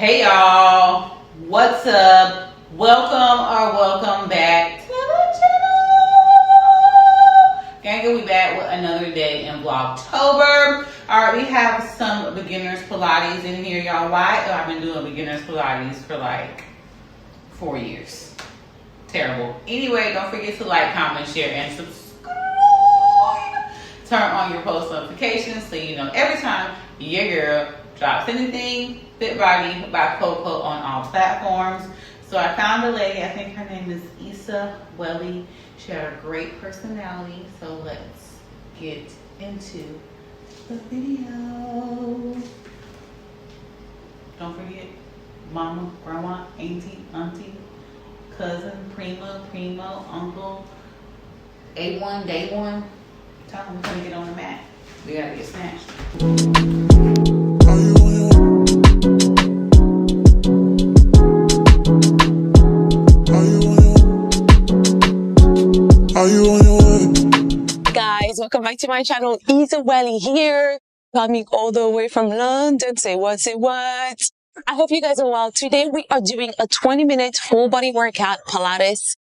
Hey y'all, what's up? Welcome back to the channel. Gang, we back with another day in Vlogtober. Alright, we have some beginners Pilates in here, y'all. Why? I've been doing beginners Pilates for like 4 years. Terrible. Anyway, don't forget to like, comment, share, and subscribe. Turn on your post notifications so you know every time your girl drops anything. Fit Body by Coco on all platforms. So I found a lady, I think her name is Issa Welly. She had a great personality. So let's get into the video. Don't forget, mama, grandma, auntie, cousin, primo, uncle, A1, day one. Tell them we're gonna get on the mat. We gotta get snatched. Guys, welcome back to my channel. Issa Welly here, coming all the way from London. Say what? I hope you guys are well. Today we are doing a 20-minute full body workout, Pilates,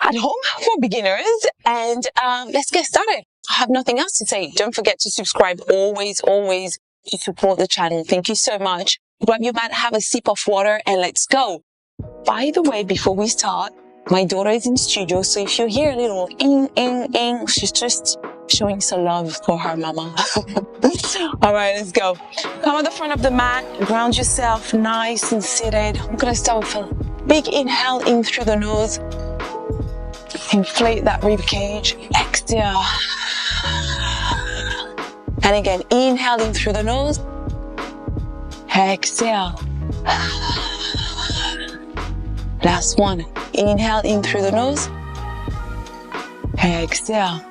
at home for beginners. And let's get started. I have nothing else to say. Don't forget to subscribe. Always to support the channel. Thank you so much. Grab your mat, have a sip of water, and let's go. By the way, before we start, my daughter is in studio, so if you hear a little ing, she's just showing some love for her mama. All right, let's go. Come on the front of the mat, ground yourself nice and seated. I'm gonna start with a big inhale in through the nose. Inflate that rib cage. Exhale. And again, inhale in through the nose. Exhale. Last one. Inhale in through the nose. Exhale.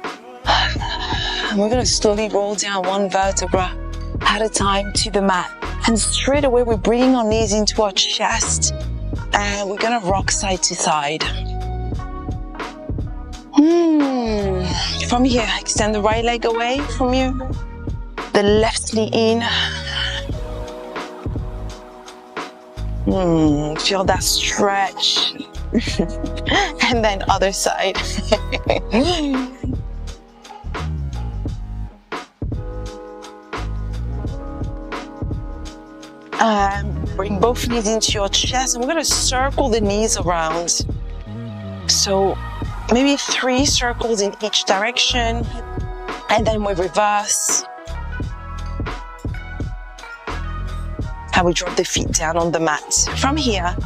And we're going to slowly roll down one vertebra at a time to the mat. And straight away, we're bringing our knees into our chest. And we're going to rock side to side. From here, extend the right leg away from you. The left knee in. Feel that stretch. And then other side. Bring both knees into your chest, and we're going to circle the knees around. So maybe 3 circles in each direction, and then we reverse. And we drop the feet down on the mat. From here,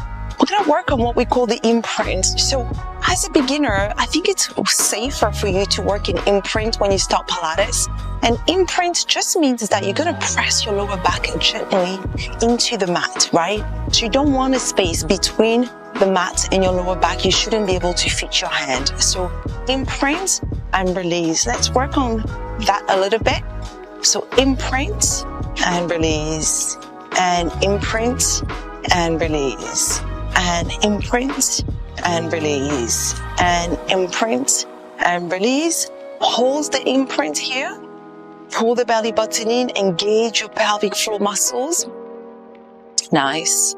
we're going to work on what we call the imprint. So as a beginner, I think it's safer for you to work in imprint when you start Pilates. And imprint just means that you're going to press your lower back gently into the mat, right? So you don't want a space between the mat and your lower back. You shouldn't be able to fit your hand. So imprint and release. Let's work on that a little bit. So imprint and release. And imprint and release, and imprint and release, and imprint and release. Hold the imprint here. Pull the belly button in, engage your pelvic floor muscles. Nice.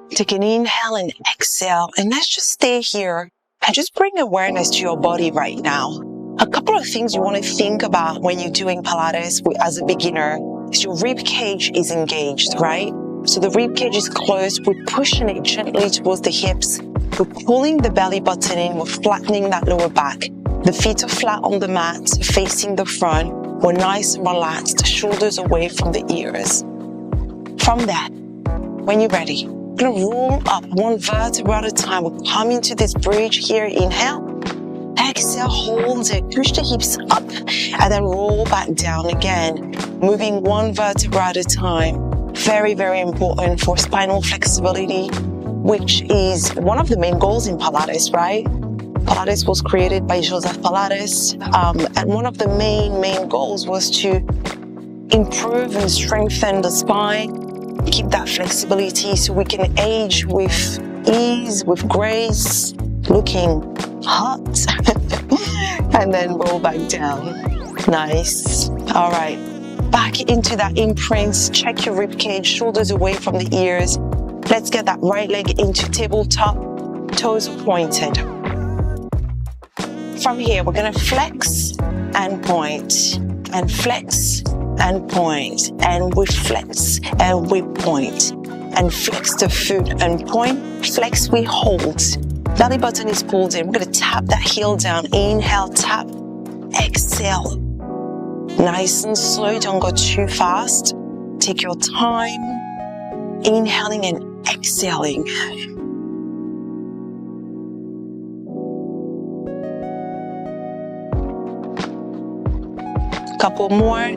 Take an inhale and exhale, and let's just stay here and just bring awareness to your body right now. A couple of things you want to think about when you're doing Pilates as a beginner. Your rib cage is engaged, right? So the rib cage is closed. We're pushing it gently towards the hips. We're pulling the belly button in. We're flattening that lower back. The feet are flat on the mat, facing the front. We're nice and relaxed, shoulders away from the ears. From that, when you're ready, we're going to roll up one vertebra at a time. We'll come into this bridge here. Inhale. Exhale, hold it, push the hips up, and then roll back down again, moving one vertebra at a time. Very important for spinal flexibility, which is one of the main goals in Pilates, right? Pilates was created by Joseph Pilates, and one of the main goals was to improve and strengthen the spine, keep that flexibility so we can age with ease, with grace, looking hot, and then roll back down. Nice. All right. back into that imprint. Check your rib cage, shoulders away from the ears. Let's get that right leg into tabletop, toes pointed. From here, we're gonna flex and point, and flex and point, and we flex and we point, and flex the foot and point, flex, we hold. Belly button is pulled in. We're gonna tap that heel down. Inhale, tap, exhale. Nice and slow, don't go too fast. Take your time, inhaling and exhaling. Couple more.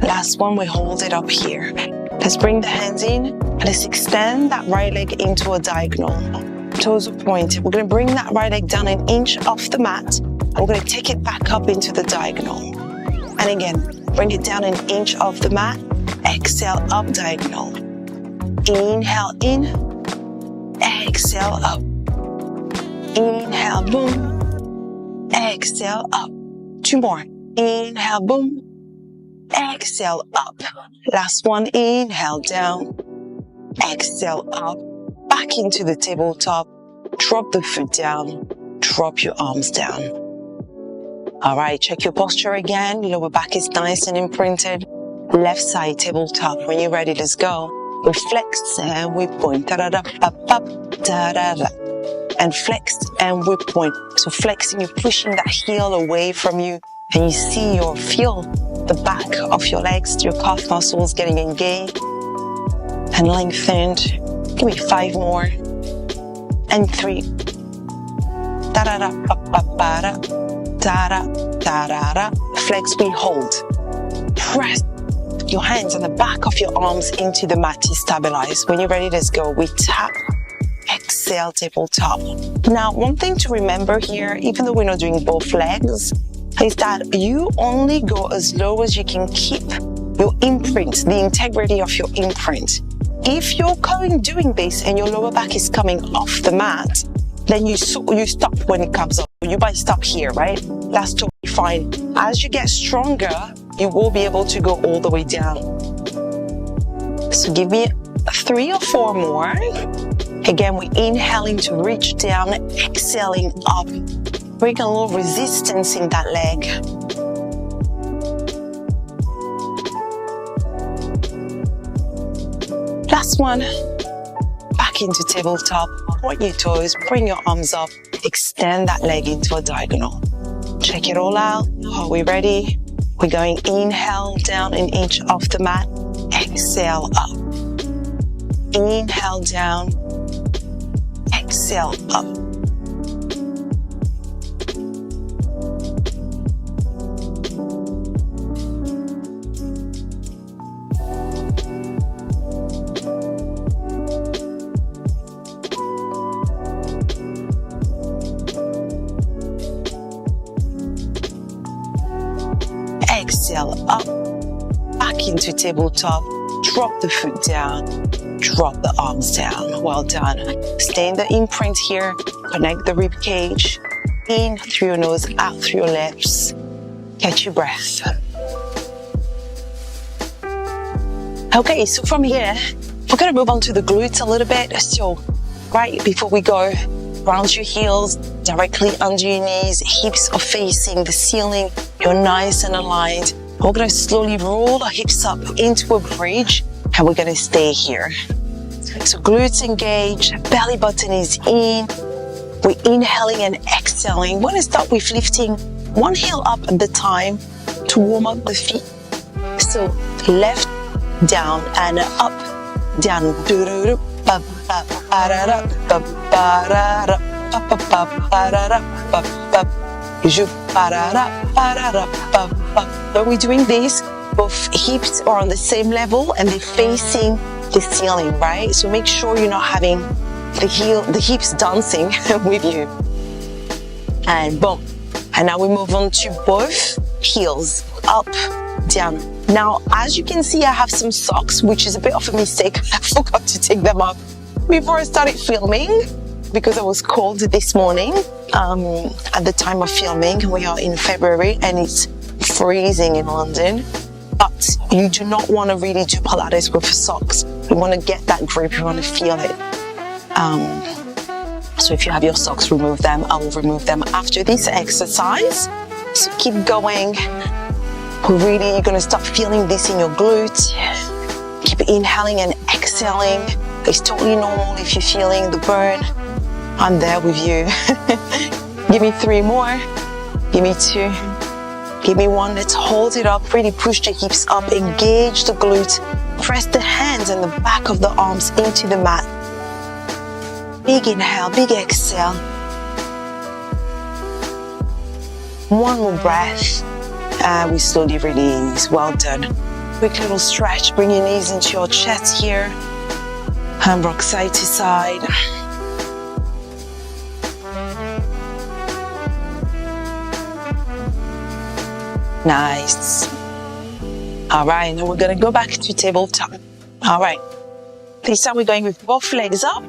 Last one, we hold it up here. Let's bring the hands in. Let's extend that right leg into a diagonal. Toes are pointed. We're going to bring that right leg down an inch off the mat. And we're going to take it back up into the diagonal. And again, bring it down an inch off the mat. Exhale, up diagonal. Inhale in. Exhale, up. Inhale, boom. Exhale, up. Two more. Inhale, boom. Exhale, up. Last one. Inhale, down. Exhale, up. Back into the tabletop. Drop the foot down. Drop your arms down. All right, check your posture again. Lower back is nice and imprinted. Left side tabletop. When you're ready, let's go. We flex and we point. Da-da-da-da-da-da. And flex and we point. So flexing, you're pushing that heel away from you, and you see or feel the back of your legs, your calf muscles getting engaged and lengthened. Give me 5 more. And 3. Da-da-da-ba-ba-ba-da. Da-da-da-da-da. Flex, we hold. Press your hands and the back of your arms into the mat to stabilize. When you're ready, let's go. We tap, exhale, tabletop. Now, one thing to remember here, even though we're not doing both legs, is that you only go as low as you can keep your imprint, the integrity of your imprint. If you're doing this and your lower back is coming off the mat, then you stop when it comes up. You might stop here, right? That's totally fine. As you get stronger, you will be able to go all the way down. So give me 3 or 4 more. Again, we're inhaling to reach down, exhaling up. Bring a little resistance in that leg. Last one. Back into tabletop. Point your toes, bring your arms up, extend that leg into a diagonal. Check it all out. Are we ready? We're going inhale down an inch off the mat. Exhale up. Inhale down. Exhale up. Exhale up, back into tabletop, drop the foot down, drop the arms down. Well done. Stay in the imprint here, connect the rib cage, in through your nose, out through your lips. Catch your breath. Okay, so from here, we're gonna move on to the glutes a little bit. So right before we go, round your heels, directly under your knees, hips are facing the ceiling, you're nice and aligned. We're gonna slowly roll our hips up into a bridge, and we're gonna stay here. So glutes engage, belly button is in. We're inhaling and exhaling. We're gonna start with lifting one heel up at the time to warm up the feet. So left, down, and up, down. When we're doing this, both hips are on the same level and they're facing the ceiling, right? So make sure you're not having the hips dancing with you. And boom. And now we move on to both heels, up, down. Now, as you can see, I have some socks, which is a bit of a mistake. I forgot to take them off before I started filming. because it was cold this morning at the time of filming. We are in February and it's freezing in London. But you do not want to really do Pilates with socks. You want to get that grip, you want to feel it. So if you have your socks, remove them. I will remove them after this exercise. So keep going. Really, you're going to start feeling this in your glutes. Keep inhaling and exhaling. It's totally normal if you're feeling the burn. I'm there with you. Give me 3 more. Give me 2. Give me 1. Let's hold it up. Really push the hips up. Engage the glutes. Press the hands and the back of the arms into the mat. Big inhale, big exhale. 1 more breath. And we slowly release. Well done. Quick little stretch. Bring your knees into your chest here. And rock side to side. Nice. All right, now we're gonna go back to tabletop. All right, this time we're going with both legs up.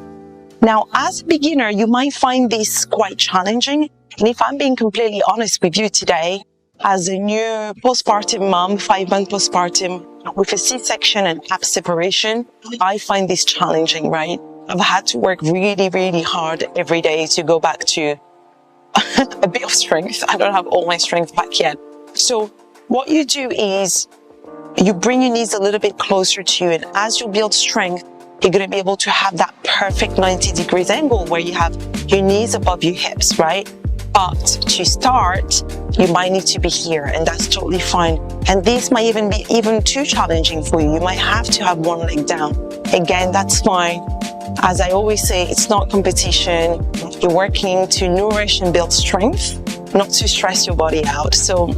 Now, as a beginner, you might find this quite challenging. And if I'm being completely honest with you today, as a new postpartum mom, 5-month postpartum, with a C-section and ab separation, I find this challenging, right? I've had to work really, really hard every day to go back to a bit of strength. I don't have all my strength back yet. So what you do is you bring your knees a little bit closer to you, and as you build strength, you're going to be able to have that perfect 90 degrees angle where you have your knees above your hips, right? But to start, you might need to be here, and that's totally fine. And this might even be even too challenging for you. You might have to have 1 leg down. Again, that's fine. As I always say, it's not competition. You're working to nourish and build strength, not to stress your body out. So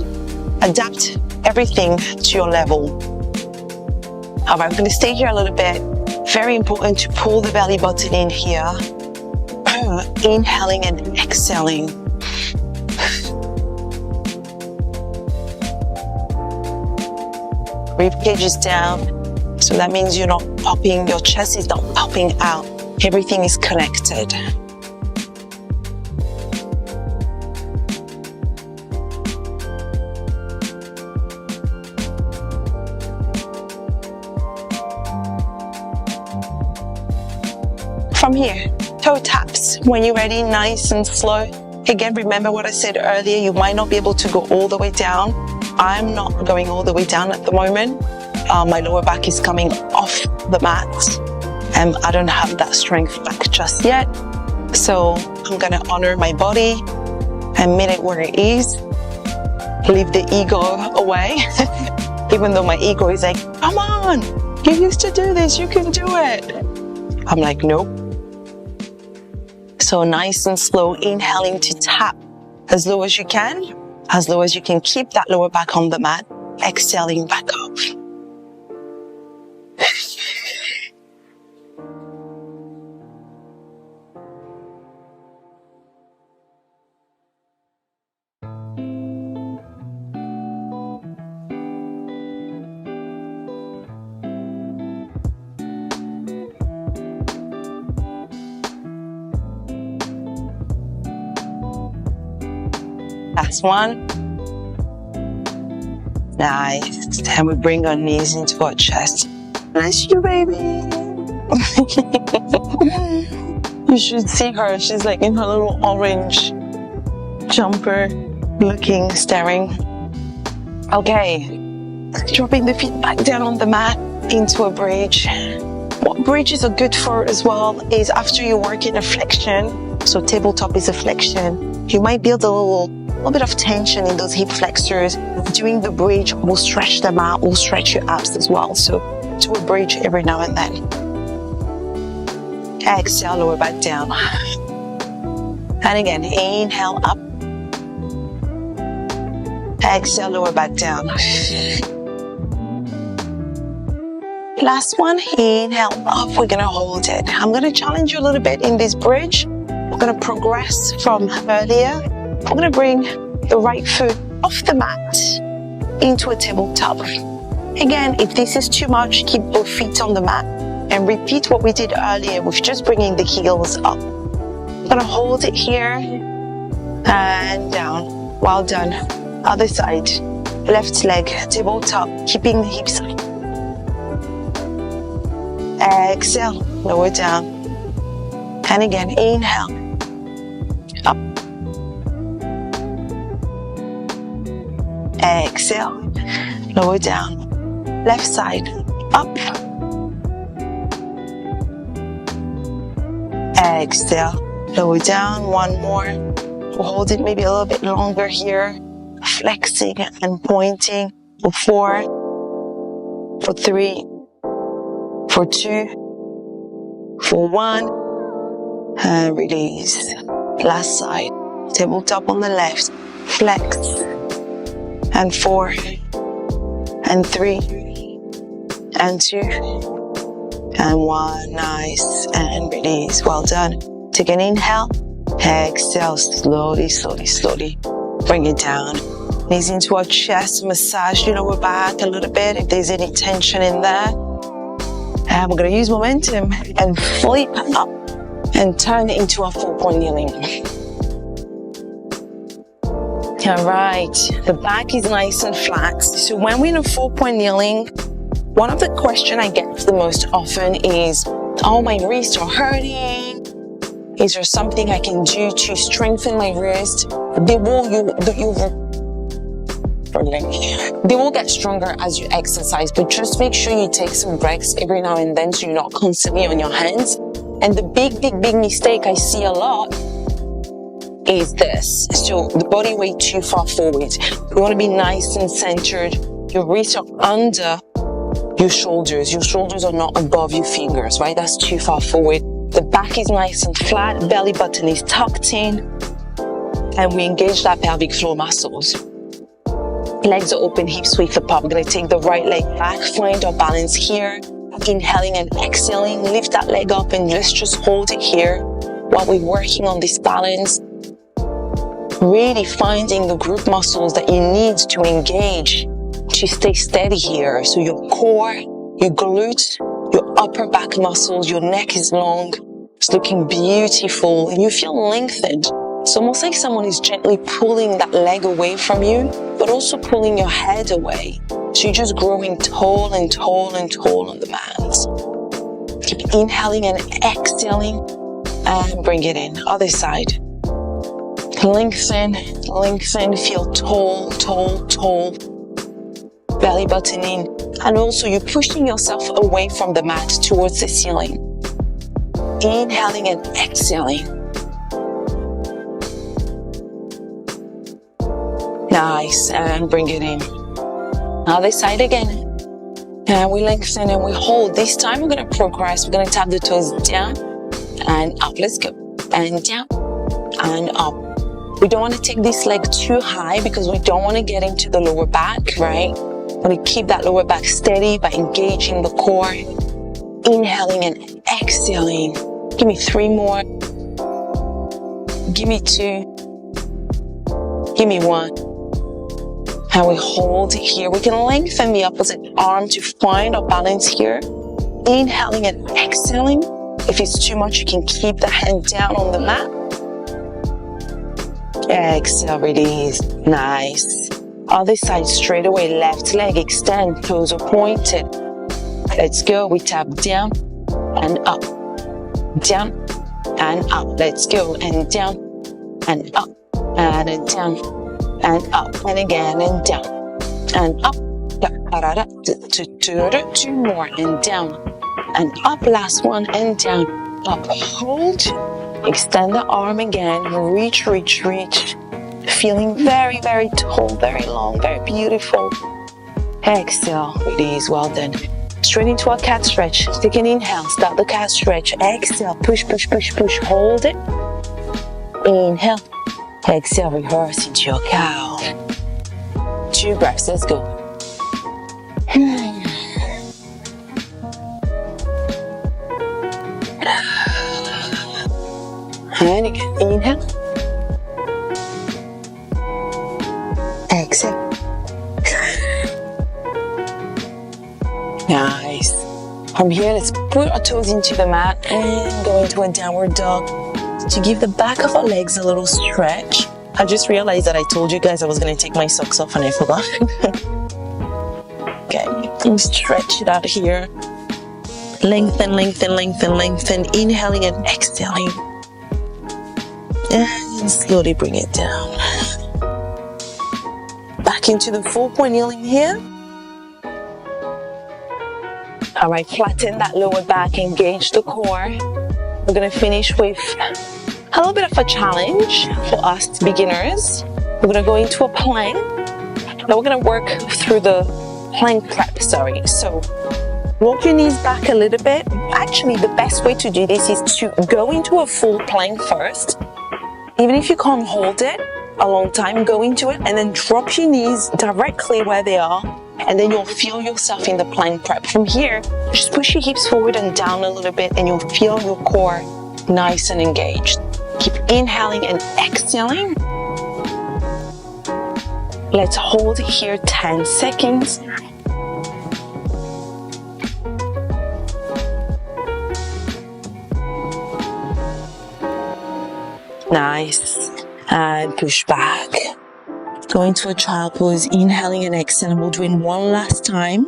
adapt everything to your level. All right, I'm going to stay here a little bit. Very important to pull the belly button in here. Inhaling and exhaling. Rib cage is down. So that means you're not popping, your chest is not popping out. Everything is connected. From here, toe taps. When you're ready, nice and slow. Again, remember what I said earlier, you might not be able to go all the way down. I'm not going all the way down at the moment. My lower back is coming off the mat, and I don't have that strength back just yet. So I'm gonna honor my body and meet it where it is. Leave the ego away. Even though my ego is like, come on, you used to do this, you can do it. I'm like, nope. So nice and slow, inhaling to tap as low as you can keep that lower back on the mat, exhaling back up. Last one. Nice. And we bring our knees into our chest. Bless you, baby. You should see her. She's like in her little orange jumper, looking, staring. Okay. Dropping the feet back down on the mat into a bridge. What bridges are good for as well is after you work in a flexion. So tabletop is a flexion. You might build a little bit of tension in those hip flexors. Doing the bridge will stretch them out, will stretch your abs as well. So do a bridge every now and then. Exhale, lower back down. And again, inhale up. Exhale, lower back down. Last one, inhale up. We're gonna hold it. I'm gonna challenge you a little bit in this bridge. We're gonna progress from earlier. We're gonna bring the right foot off the mat into a tabletop. Again, if this is too much, keep both feet on the mat and repeat what we did earlier with just bringing the heels up. Gonna hold it here and down. Well done. Other side. Left leg, tabletop, keeping the hips up. Exhale, lower down. And again, inhale. Up. Exhale, lower down. Left side, up. Exhale, lower down. One more. We'll hold it maybe a little bit longer here. Flexing and pointing for 4, for 3, for 2, for 1, and release. Last side, tabletop on the left, flex, and 4, and 3, and 2, and 1, nice, and release. Well done. Take an inhale, exhale, slowly, slowly, slowly. Bring it down. Knees into our chest, massage your lower back a little bit if there's any tension in there. And we're going to use momentum and flip up and turn it into a 4-point kneeling. All right, the back is nice and flat. So when we're in a 4-point kneeling, one of the questions I get the most often is, oh, my wrists are hurting. Is there something I can do to strengthen my wrist? They will get stronger as you exercise, but just make sure you take some breaks every now and then so you're not constantly on your hands. And the big mistake I see a lot is this. So the body weight too far forward. You want to be nice and centered. Your wrists are under your shoulders. Your shoulders are not above your fingers, right? That's too far forward. The back is nice and flat. Belly button is tucked in. And we engage that pelvic floor muscles. Legs are open, hips sweep up. We're going to take the right leg back, find our balance here. Inhaling and exhaling, lift that leg up and let's just hold it here while we're working on this balance. Really finding the group muscles that you need to engage to stay steady here. So your core, your glutes, your upper back muscles, your neck is long. It's looking beautiful and you feel lengthened. It's almost like someone is gently pulling that leg away from you, but also pulling your head away. So you're just growing tall and tall and tall on the mat. Keep inhaling and exhaling and bring it in. Other side. Lengthen, lengthen, feel tall, tall, tall. Belly button in. And also you're pushing yourself away from the mat towards the ceiling. Inhaling and exhaling. Nice, and bring it in. Other side again. And we lengthen and we hold. This time we're going to progress. We're going to tap the toes down and up. Let's go. And down and up. We don't want to take this leg too high because we don't want to get into the lower back, right? We want to keep that lower back steady by engaging the core. Inhaling and exhaling. Give me 3 more. Give me 2. Give me 1. And we hold it here. We can lengthen the opposite arm to find our balance here. Inhaling and exhaling. If it's too much, you can keep the hand down on the mat. Exhale, release. Nice. Other side, straight away. Left leg, extend. Toes are pointed. Let's go. We tap down and up. Down and up. Let's go. And down and up. And down. And up, and again, and down, and up, 2 more, and down, and up, last one, and down, up, hold, extend the arm again, reach, reach, reach, feeling very, very tall, very long, very beautiful. Exhale, release, well done. Straight into a cat stretch. Take an inhale, start the cat stretch. Exhale, push, push, push, push, hold it. Inhale. Exhale, reverse into your cow. 2 breaths, let's go. And again, inhale. Exhale. Nice. From here, let's put our toes into the mat and go into a downward dog. to give the back of our legs a little stretch. I just realized that I told you guys I was going to take my socks off and I forgot. Okay, and stretch it out here. Lengthen, lengthen, lengthen, lengthen. Inhaling and exhaling. And slowly bring it down. Back into the 4-point kneeling here. All right, flatten that lower back, engage the core. We're gonna finish with a little bit of a challenge for us beginners. We're gonna go into a plank. Now we're gonna work through the plank prep, So walk your knees back a little bit. Actually, the best way to do this is to go into a full plank first. Even if you can't hold it a long time, go into it and then drop your knees directly where they are. And then you'll feel yourself in the plank prep. From here, just push your hips forward and down a little bit and you'll feel your core nice and engaged. Keep inhaling and exhaling. Let's hold here 10 seconds. Nice. And push back. Go into a child pose, inhaling and exhaling. We'll do it one last time.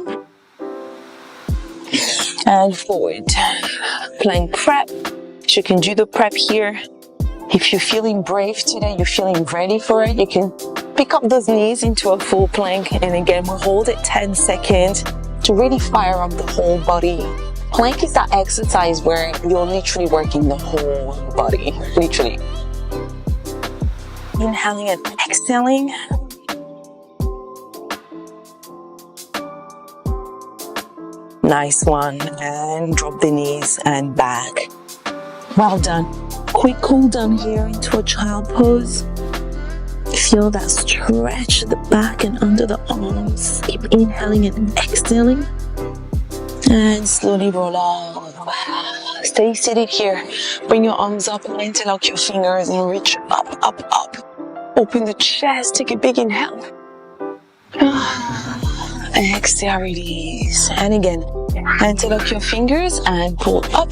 And forward. Plank prep. You can do the prep here. If you're feeling brave today, you're feeling ready for it, you can pick up those knees into a full plank. And again, we'll hold it 10 seconds to really fire up the whole body. Plank is that exercise where you're literally working the whole body, literally. Inhaling and exhaling. Nice one. And drop the knees and back. Well done. Quick cool down here into a child pose. Feel that stretch at the back and under the arms. Keep inhaling and exhaling. And slowly roll off. Stay seated here. Bring your arms up and interlock your fingers and reach up, up, up. Open the chest. Take a big inhale. Exhale, release. And again, interlock your fingers and pull up.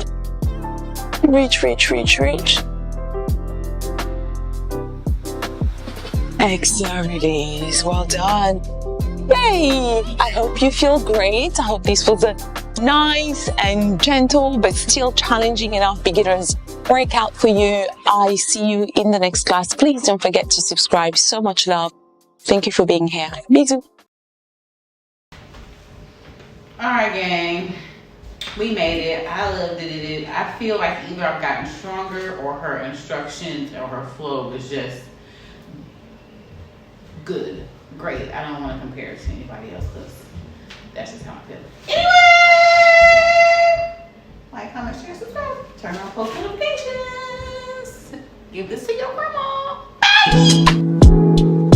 Reach, reach, reach, reach. Exhale, release. Well done. Yay! I hope you feel great. I hope this was a nice and gentle but still challenging enough beginners workout for you. I see you in the next class. Please don't forget to subscribe. So much love. Thank you for being here. Bisous. Alright, gang. We made it. I loved it. I feel like either I've gotten stronger or her instructions or her flow was just good. Great. I don't want to compare it to anybody else because that's just how I feel. Anyway, like, comment, share, subscribe. Turn on post notifications. Give this to your grandma.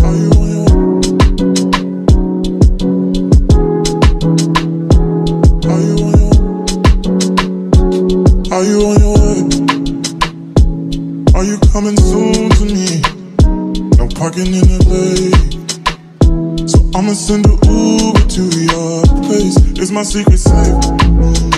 Bye. Are you on your way? Are you coming soon to me? No parking in LA, so I'ma send an Uber to your place. It's my secret safe.